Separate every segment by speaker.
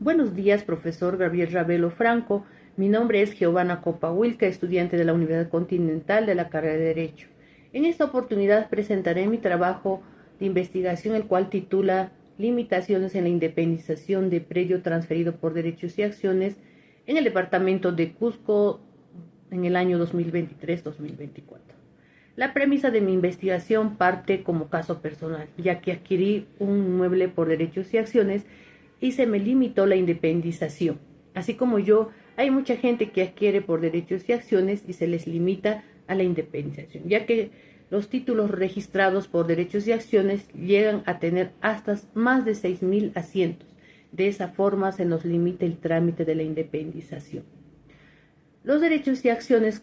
Speaker 1: Buenos días, profesor Gabriel Ravelo Franco. Mi nombre es Giovanna Copahuilca, estudiante de la Universidad Continental de la carrera de Derecho. En esta oportunidad presentaré mi trabajo de investigación, el cual titula Limitaciones en la independización de predio transferido por derechos y acciones en el departamento de Cusco en el año 2023-2024. La premisa de mi investigación parte como caso personal, ya que adquirí un inmueble por derechos y acciones y se me limitó la independización. Así como yo, hay mucha gente que adquiere por derechos y acciones y se les limita a la independización, ya que los títulos registrados por derechos y acciones llegan a tener hasta más de 6.000 asientos. De esa forma se nos limita el trámite de la independización. Los derechos y acciones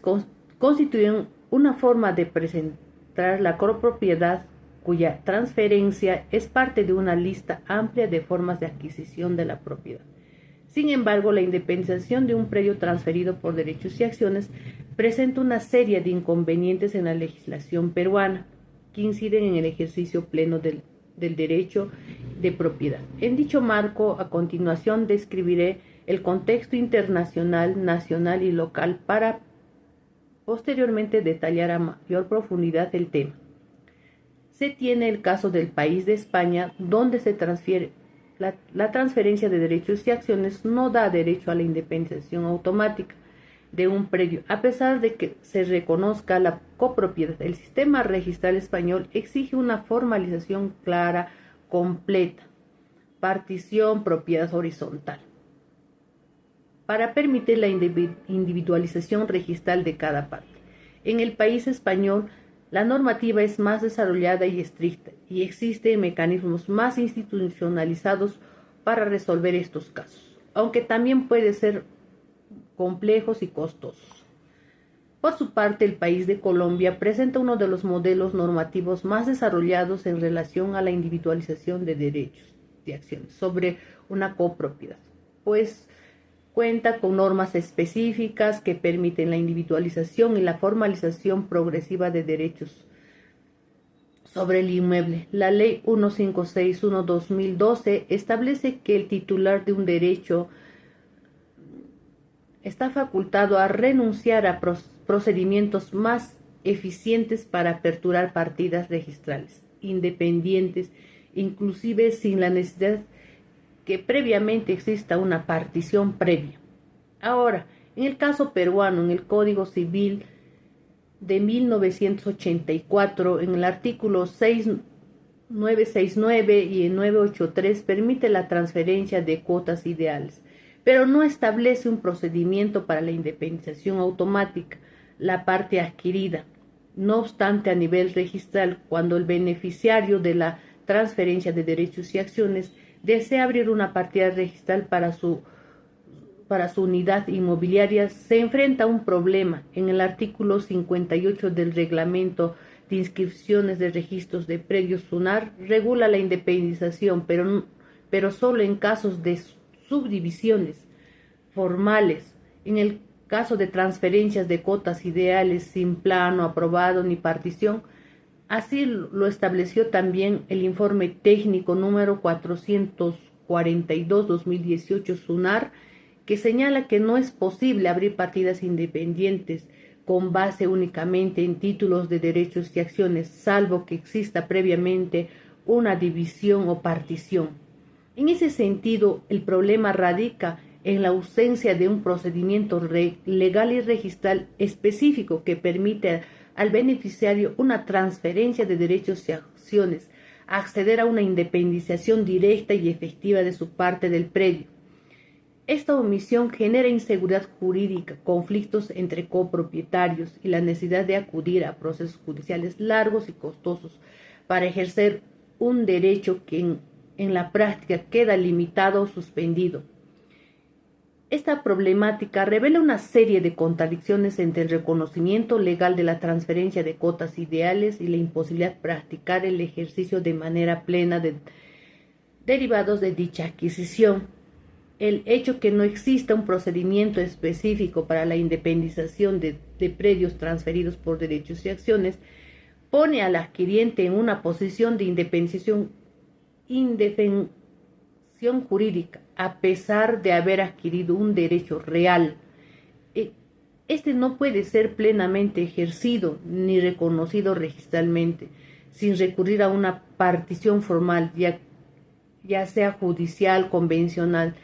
Speaker 1: constituyen una forma de presentar la copropiedad cuya transferencia es parte de una lista amplia de formas de adquisición de la propiedad. Sin embargo, la independización de un predio transferido por derechos y acciones presenta una serie de inconvenientes en la legislación peruana que inciden en el ejercicio pleno del derecho de propiedad. En dicho marco, a continuación describiré el contexto internacional, nacional y local para posteriormente detallar a mayor profundidad el tema. Se tiene el caso del país de España, donde se transfiere la transferencia de derechos y acciones no da derecho a la independización automática de un predio, a pesar de que se reconozca la copropiedad. El sistema registral español exige una formalización clara, completa, partición, propiedad horizontal, para permitir la individualización registral de cada parte. En el país español, la normativa es más desarrollada y estricta, y existen mecanismos más institucionalizados para resolver estos casos, aunque también pueden ser complejos y costosos. Por su parte, el país de Colombia presenta uno de los modelos normativos más desarrollados en relación a la individualización de derechos de acciones sobre una copropiedad, pues cuenta con normas específicas que permiten la individualización y la formalización progresiva de derechos sobre el inmueble. La Ley 1561/2012 establece que el titular de un derecho está facultado a renunciar a procedimientos más eficientes para aperturar partidas registrales independientes, inclusive sin la necesidad que previamente exista una partición previa. Ahora, en el caso peruano, en el Código Civil de 1984, en el artículo 969 y el 983 permite la transferencia de cuotas ideales, pero no establece un procedimiento para la independización automática, la parte adquirida. No obstante, a nivel registral, cuando el beneficiario de la transferencia de derechos y acciones desea abrir una partida registral para su unidad inmobiliaria, se enfrenta a un problema. En el artículo 58 del Reglamento de Inscripciones de Registros de Predios SUNAR regula la independización, pero solo en casos de subdivisiones formales. En el caso de transferencias de cuotas ideales sin plano aprobado ni partición, así lo estableció también el informe técnico número 442/2018 SUNAR, que señala que no es posible abrir partidas independientes con base únicamente en títulos de derechos y acciones, salvo que exista previamente una división o partición. En ese sentido, el problema radica en la ausencia de un procedimiento legal y registral específico que permite al beneficiario una transferencia de derechos y acciones, acceder a una independización directa y efectiva de su parte del predio. Esta omisión genera inseguridad jurídica, conflictos entre copropietarios y la necesidad de acudir a procesos judiciales largos y costosos para ejercer un derecho que en la práctica queda limitado o suspendido. Esta problemática revela una serie de contradicciones entre el reconocimiento legal de la transferencia de cuotas ideales y la imposibilidad de practicar el ejercicio de manera plena de derivados de dicha adquisición. El hecho que no exista un procedimiento específico para la independización de predios transferidos por derechos y acciones pone al adquiriente en una posición de independización indefensible acción jurídica, a pesar de haber adquirido un derecho real, este no puede ser plenamente ejercido ni reconocido registralmente, sin recurrir a una partición formal, ya sea judicial, convencional,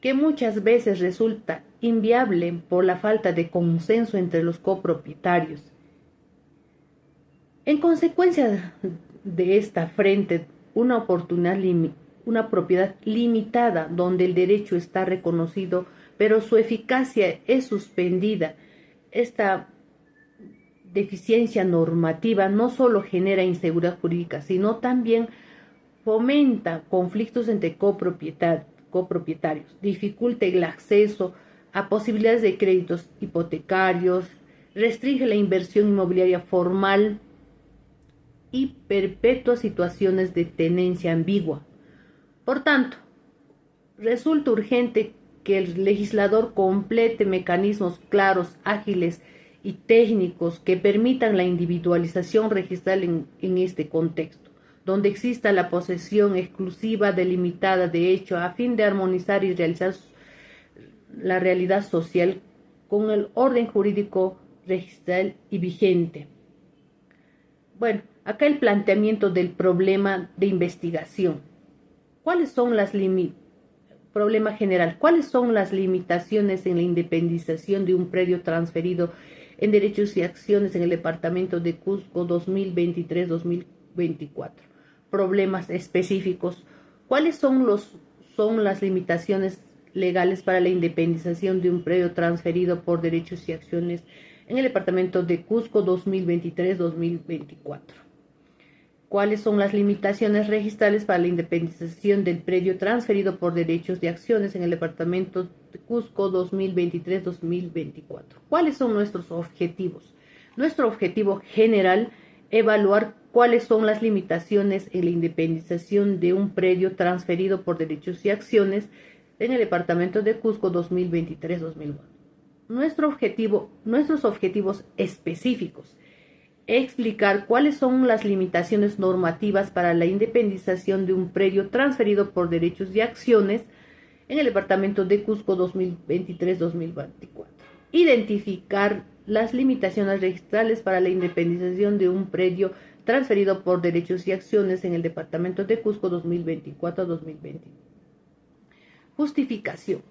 Speaker 1: que muchas veces resulta inviable por la falta de consenso entre los copropietarios. En consecuencia de esta frente, una propiedad limitada donde el derecho está reconocido, pero su eficacia es suspendida. Esta deficiencia normativa no solo genera inseguridad jurídica, sino también fomenta conflictos entre copropietarios, dificulta el acceso a posibilidades de créditos hipotecarios, restringe la inversión inmobiliaria formal y perpetúa situaciones de tenencia ambigua. Por tanto, resulta urgente que el legislador complete mecanismos claros, ágiles y técnicos que permitan la individualización registral en este contexto, donde exista la posesión exclusiva delimitada de hecho a fin de armonizar y realizar la realidad social con el orden jurídico registral y vigente. Bueno, acá el planteamiento del problema de investigación. ¿Cuáles son problema general? ¿Cuáles son las limitaciones en la independización de un predio transferido en derechos y acciones en el departamento de Cusco 2023-2024? Problemas específicos. ¿Cuáles son las limitaciones legales para la independización de un predio transferido por derechos y acciones en el departamento de Cusco 2023-2024? ¿Cuáles son las limitaciones registrales para la independización del predio transferido por derechos y acciones en el departamento de Cusco 2023-2024? ¿Cuáles son nuestros objetivos? Nuestro objetivo general, evaluar cuáles son las limitaciones en la independización de un predio transferido por derechos y acciones en el departamento de Cusco 2023-2024. Nuestros objetivos específicos: explicar cuáles son las limitaciones normativas para la independización de un predio transferido por derechos y acciones en el departamento de Cusco 2023-2024. Identificar las limitaciones registrales para la independización de un predio transferido por derechos y acciones en el departamento de Cusco 2024-2020. Justificación.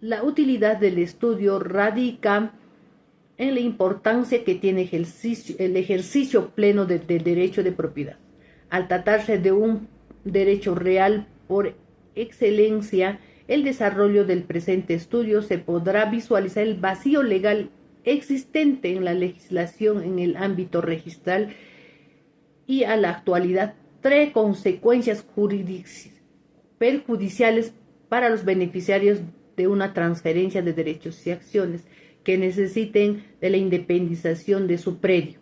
Speaker 1: La utilidad del estudio radica en la importancia que tiene el ejercicio pleno del derecho de propiedad. Al tratarse de un derecho real por excelencia, el desarrollo del presente estudio se podrá visualizar el vacío legal existente en la legislación en el ámbito registral y a la actualidad trae consecuencias perjudiciales para los beneficiarios de una transferencia de derechos y acciones que necesiten de la independización de su predio.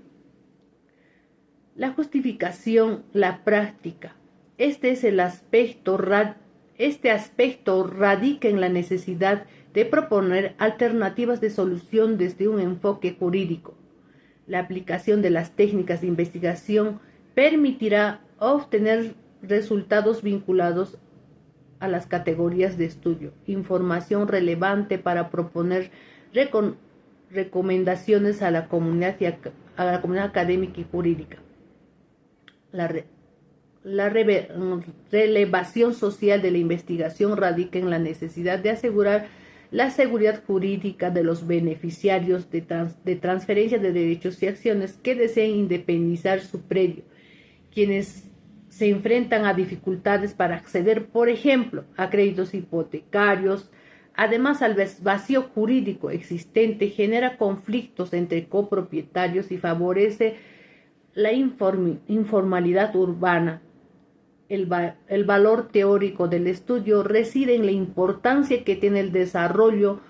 Speaker 1: La justificación, la práctica. Este aspecto radica en la necesidad de proponer alternativas de solución desde un enfoque jurídico. La aplicación de las técnicas de investigación permitirá obtener resultados vinculados a las categorías de estudio, información relevante para proponer recomendaciones a la comunidad académica y jurídica. La relevación social de la investigación radica en la necesidad de asegurar la seguridad jurídica de los beneficiarios de transferencia de derechos y acciones que deseen independizar su predio, quienes se enfrentan a dificultades para acceder, por ejemplo, a créditos hipotecarios. Además, el vacío jurídico existente genera conflictos entre copropietarios y favorece la informalidad urbana. El valor teórico del estudio reside en la importancia que tiene el desarrollo,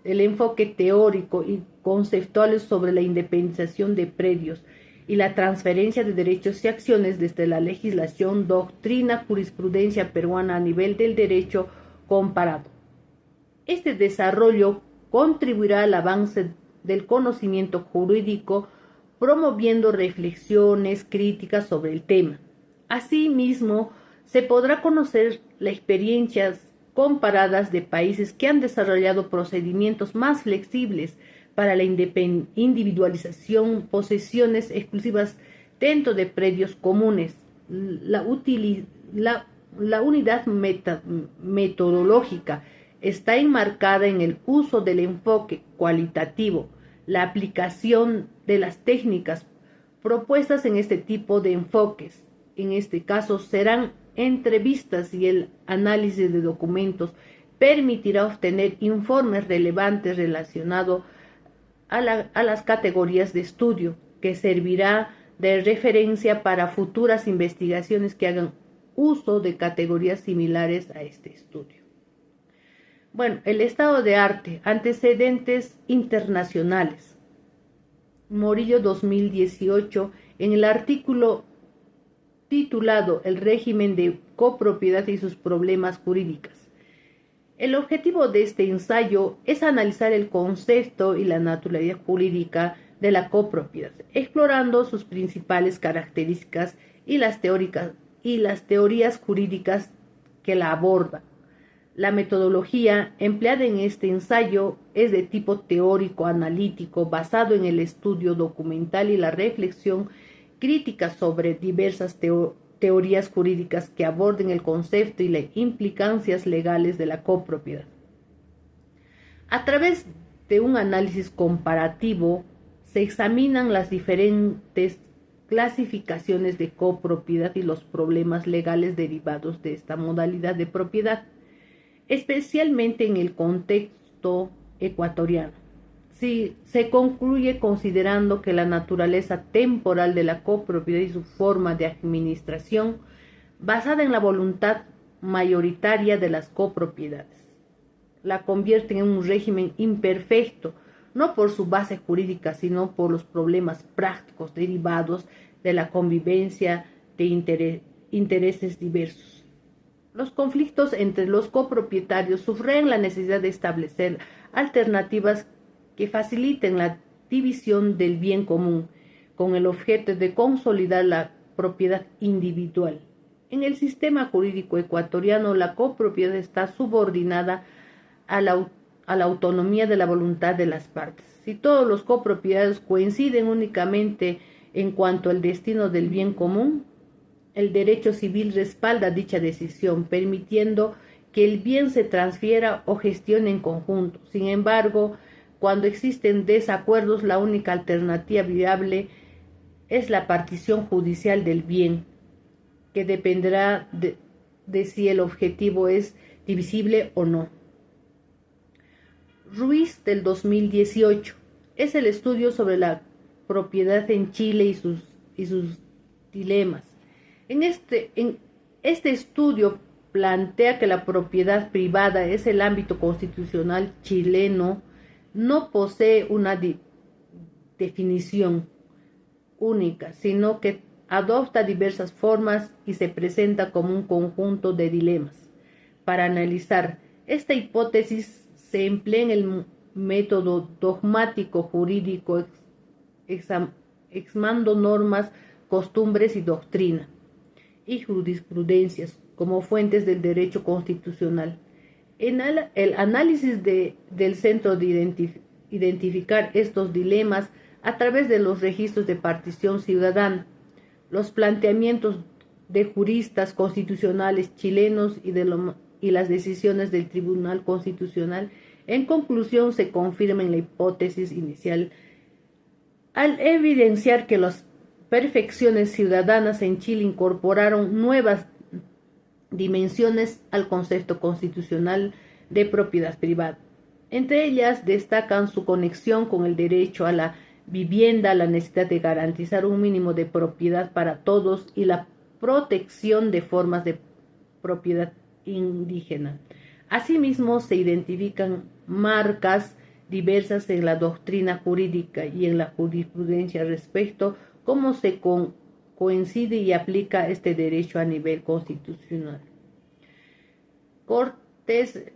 Speaker 1: el enfoque teórico y conceptual sobre la independización de predios y la transferencia de derechos y acciones desde la legislación, doctrina, jurisprudencia peruana a nivel del derecho comparado. Este desarrollo contribuirá al avance del conocimiento jurídico, promoviendo reflexiones críticas sobre el tema. Asimismo, se podrá conocer las experiencias comparadas de países que han desarrollado procedimientos más flexibles para la individualización, posesiones exclusivas dentro de predios comunes. La, la unidad metodológica está enmarcada en el uso del enfoque cualitativo, la aplicación de las técnicas propuestas en este tipo de enfoques. En este caso serán entrevistas y el análisis de documentos permitirá obtener informes relevantes relacionados a las categorías de estudio, que servirá de referencia para futuras investigaciones que hagan uso de categorías similares a este estudio. Bueno, el estado de arte, antecedentes internacionales. Morillo 2018, en el artículo titulado El régimen de copropiedad y sus problemas jurídicos. El objetivo de este ensayo es analizar el concepto y la naturaleza jurídica de la copropiedad, explorando sus principales características y las teorías jurídicas que la abordan. La metodología empleada en este ensayo es de tipo teórico-analítico, basado en el estudio documental y la reflexión crítica sobre diversas teorías jurídicas que aborden el concepto y las implicancias legales de la copropiedad. A través de un análisis comparativo, se examinan las diferentes clasificaciones de copropiedad y los problemas legales derivados de esta modalidad de propiedad, especialmente en el contexto ecuatoriano. Si se concluye considerando que la naturaleza temporal de la copropiedad y su forma de administración, basada en la voluntad mayoritaria de las copropiedades, la convierten en un régimen imperfecto, no por su base jurídica, sino por los problemas prácticos derivados de la convivencia de intereses diversos. Los conflictos entre los copropietarios subrayan la necesidad de establecer alternativas que faciliten la división del bien común, con el objeto de consolidar la propiedad individual. En el sistema jurídico ecuatoriano, la copropiedad está subordinada a la autonomía de la voluntad de las partes. Si todos los copropietarios coinciden únicamente en cuanto al destino del bien común, el derecho civil respalda dicha decisión, permitiendo que el bien se transfiera o gestione en conjunto. Sin embargo, cuando existen desacuerdos, la única alternativa viable es la partición judicial del bien, que dependerá de si el objetivo es divisible o no. Ruiz del 2018 es el estudio sobre la propiedad en Chile y sus dilemas. En este estudio plantea que la propiedad privada es el ámbito constitucional chileno, no posee una definición única, sino que adopta diversas formas y se presenta como un conjunto de dilemas. Para analizar esta hipótesis se emplea en el método dogmático jurídico, examinando normas, costumbres y doctrina y jurisprudencias como fuentes del derecho constitucional. En el análisis del centro de identificar estos dilemas a través de los registros de partición ciudadana, los planteamientos de juristas constitucionales chilenos y las decisiones del Tribunal Constitucional, en conclusión se confirma en la hipótesis inicial al evidenciar que las perfecciones ciudadanas en Chile incorporaron nuevas dimensiones al concepto constitucional de propiedad privada. Entre ellas destacan su conexión con el derecho a la vivienda, la necesidad de garantizar un mínimo de propiedad para todos y la protección de formas de propiedad indígena. Asimismo, se identifican marcas diversas en la doctrina jurídica y en la jurisprudencia respecto a cómo se coincide y aplica este derecho a nivel constitucional. Cortes